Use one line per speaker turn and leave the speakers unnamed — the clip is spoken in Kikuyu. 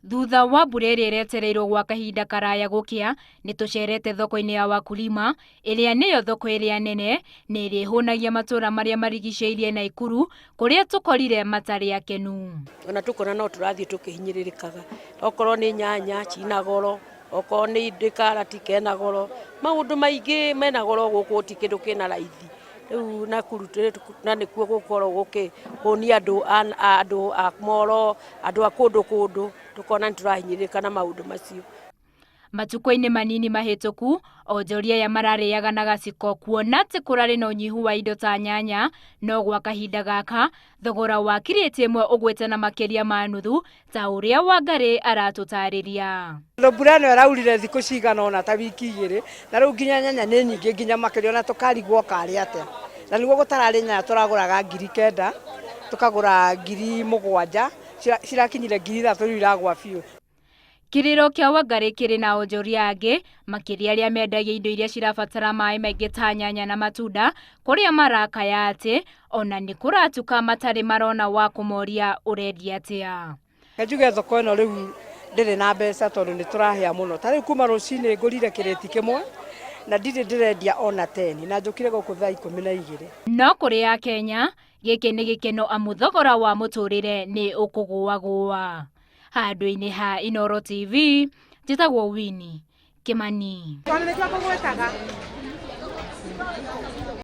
Thutha wa mbura ĩrĩa ĩretereirwo gwa kahinda karaya gũkĩa, nĩtũcerete thoko-inĩ ya Wakulima, ĩrĩa nĩyo thoko ĩrĩa nene na ĩrĩa ĩhũnagia matũra marĩa marigicĩirie Naikuru, kũrĩa tũkorire matarĩ akenu.
Ona tukona no tũrathiĩ tũkĩhinyĩrĩrĩkaga, okorwo nĩ nyanya cina goro, okorwo nĩ karati kena goro, maũndũ maingĩ mena goro gũkũ ti kĩndũ kĩna raithi. Rĩu Nakuru na nĩkuo gũkorwo gũkĩhũnia andũ a Moro, andũ a kũndũ tukona nĩtũrahinyĩrĩrĩka na maũndũ macio.
Matukũ-inĩ manini mahĩtũku, onjoria aya mararĩaga na gaciko kuona atĩ kũrarĩ na ũnyihu wa indo ta nyanya, no gwa kahinda gaka thogora wa kirĩti ĩmwe ũgwĩte na makĩria ma nuthu, ta ũrĩa Wangari aratũtarĩria.
Mbura ĩno ĩraurire thikũ cigana ona ta wiki igĩrĩ, na rĩu nginya nyanya nĩ nyingĩ nginya makĩria ona tũkarigwo karĩ atĩa. Na nĩguo gũtararĩ nyanya tũragũraga 9,000, tukagũra 7,000, cirakinyire 3,000 rĩu iragwa biũ.
Kĩrĩro kĩa Wangari kĩrĩ na onjoria angĩ, makĩria arĩa mendagia indo iria cirabatara maĩ maingĩ ta nyanya na matunda, kũrĩa marakaya atĩ ona nĩ kũratuka matarĩ marona wa kũmoria ũrendia atĩa.
Njuge thoko ĩno rĩu ndĩrĩ na mbeca tondũ nĩ tũrahĩa mũno. Ta rĩu kuma rũcinĩ ngũrire kirĩti kĩmwe na ndirĩ ndĩrendia ona 10 na njũkire gũkũ thaa 12.
No kũrĩ Akenya, gĩkĩ nĩ gĩkeno amu thogora wa mũtũrĩre nĩ ũkũgũagũa. Handũ-inĩ ha Inooro TV, njĩtagwo Winnie Kimani.